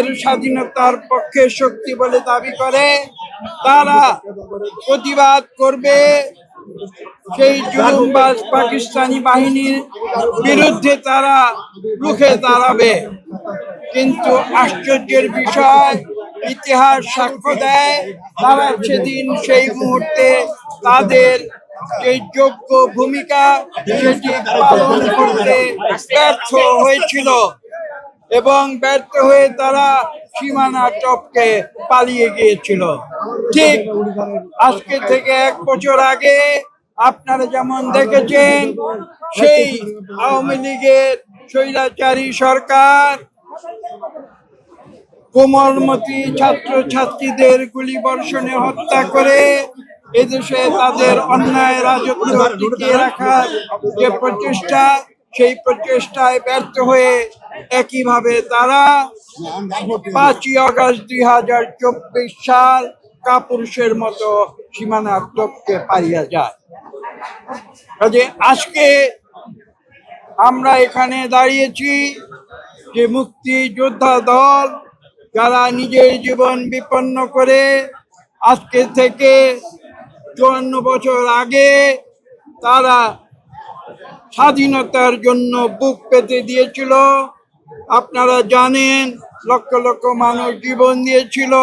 নিজেদের স্বাধীনতার পক্ষে শক্তি বলে দাবি করে, তারা প্রতিবাদ করবে সেই জুলুমবাজ পাকিস্তানি বাহিনীর বিরুদ্ধে, তারা রুখে দাঁড়াবে। কিন্তু আশ্চর্যের বিষয়, ইতিহাস সাক্ষ্য দেয় তারা সেদিন সেই মুহূর্তে তাদের যে যোগ্য ভূমিকা সেটি পালন করতে ব্যর্থ হয়েছিল এবং ব্যর্থ হয়ে তারা সীমানা টপকে পালিয়ে গিয়েছিল। ঠিক আজকে থেকে 1 বছর আগে আপনারা যেমন দেখেছেন, সেই আওয়ামী লীগের স্বৈরাচারী সরকার কোমলমতি ছাত্র ছাত্রীদের গুলিবর্ষণে হত্যা করে এদেশে তাদের অন্যায় রাজত্ব টিকিয়ে রাখার যে প্রচেষ্টা, সেই প্রচেষ্টায় ব্যর্থ হয়ে একইভাবে তারা 5ই আগস্ট 2024 সাল কাপুরুষের মতো সীমানা টপকে পালিয়ে যায়। কাজে আজকে আমরা এখানে দাঁড়িয়েছি যে মুক্তিযোদ্ধা দল যারা নিজের জীবন বিপন্ন করে আজকে থেকে 54 বছর আগে তারা স্বাধীনতার জন্য বুক পেতে দিয়েছিল। আপনারা জানেন, লক্ষ লক্ষ মানুষ জীবন দিয়েছিল,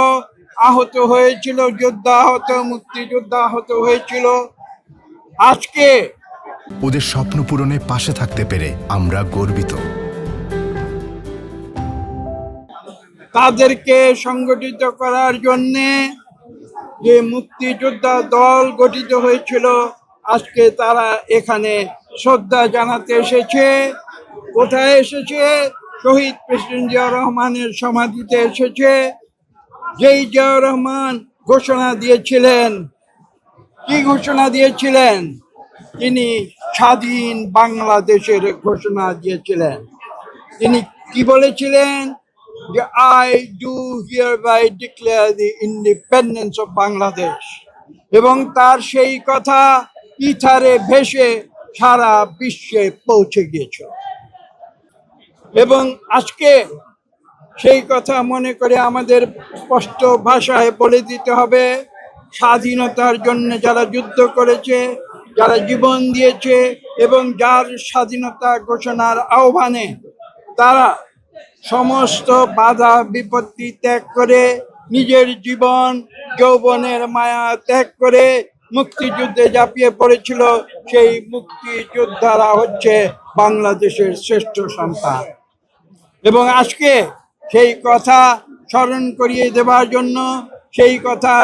আহত হয়েছিল, যোদ্ধা আহত, মুক্তিযোদ্ধা আহত হয়েছিল। আজকে ওদের স্বপ্ন পূরণে পাশে থাকতে পেরে আমরা গর্বিত। তাদেরকে সংগঠিত করার জন্যে যে মুক্তিযোদ্ধা দল গঠিত হয়েছিল, আজকে তারা এখানে শ্রদ্ধা জানাতে এসেছে। কোথায় এসেছে? শহীদ প্রেসিডেন্ট জিয়াউর রহমানের সমাধিতে এসেছে। যেই জিয়াউর রহমান ঘোষণা দিয়েছিলেন, কি ঘোষণা দিয়েছিলেন? তিনি স্বাধীন বাংলাদেশের ঘোষণা দিয়েছিলেন। তিনি কি বলেছিলেন? যে I do hereby declare the independence of Bangladesh. এবং তার সেই কথা ইথারে ভেসে সারা বিশ্বে পৌঁছে গিয়েছে। এবং আজকে সেই কথা মনে করে আমাদের স্পষ্ট ভাষায় বলে দিতে হবে, স্বাধীনতার জন্য যারা যুদ্ধ করেছে, যারা জীবন দিয়েছে এবং যার স্বাধীনতা ঘোষণার আহ্বানে তারা সমস্ত বাধা বিপত্তি ত্যাগ করে নিজের জীবন যৌবনের মায়া ত্যাগ করে মুক্তিযুদ্ধে ঝাঁপিয়ে পড়েছিল, সেই মুক্তিযোদ্ধারা হচ্ছে বাংলাদেশের শ্রেষ্ঠ সন্তান। এবং আজকে সেই কথা স্মরণ করিয়ে দেওয়ার জন্য, সেই কথা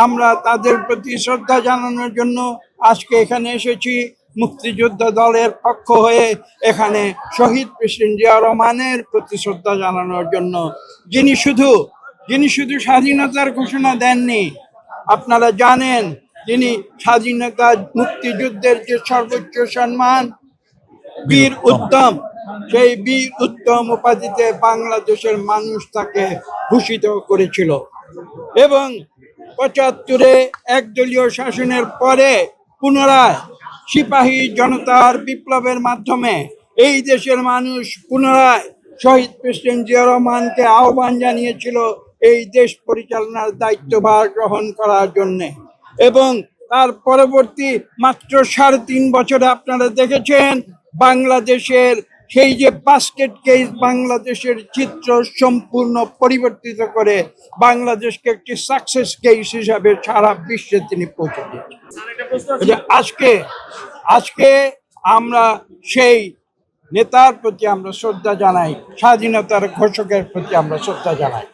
আমরা তাদের প্রতি শ্রদ্ধা জানানোর জন্য আজকে এখানে এসেছি। মুক্তিযোদ্ধা দলের পক্ষ হয়ে এখানে শহীদ প্রেসিডেন্ট জিয়াউর রহমানের প্রতি শ্রদ্ধা জানানোর জন্য, যিনি শুধু স্বাধীনতার ঘোষণা দেননি, আপনারা জানেন তিনি স্বাধীনতা মুক্তিযুদ্ধের যে সর্বোচ্চ সম্মান বীর উত্তম, সেই বীর উত্তম উপাধিতে বাংলাদেশের মানুষ তাকে ভূষিত করেছিল। এবং 75-এ একদলীয় শাসনের পরে পুনরায় সিপাহী জনতার বিপ্লবের মাধ্যমে এই দেশের মানুষ পুনরায় শহীদ প্রেসিডেন্ট জিয়াউর রহমানকে আহ্বান জানিয়েছিল এই দেশ পরিচালনার দায়িত্বভার গ্রহণ করার জন্যে। এবং তার পরবর্তী মাত্র 3.5 বছরে আপনারা দেখেছেন বাংলাদেশের সেই যে বাস্কেট কেস, বাংলাদেশের চিত্র সম্পূর্ণ পরিবর্তিত করে বাংলাদেশকে একটি সাকসেস কেস হিসাবে সারা বিশ্বে তিনি পৌঁছে দিয়েছেন। আজকে আমরা সেই নেতার প্রতি আমরা শ্রদ্ধা জানাই, স্বাধীনতার ঘোষকের প্রতি আমরা শ্রদ্ধা জানাই।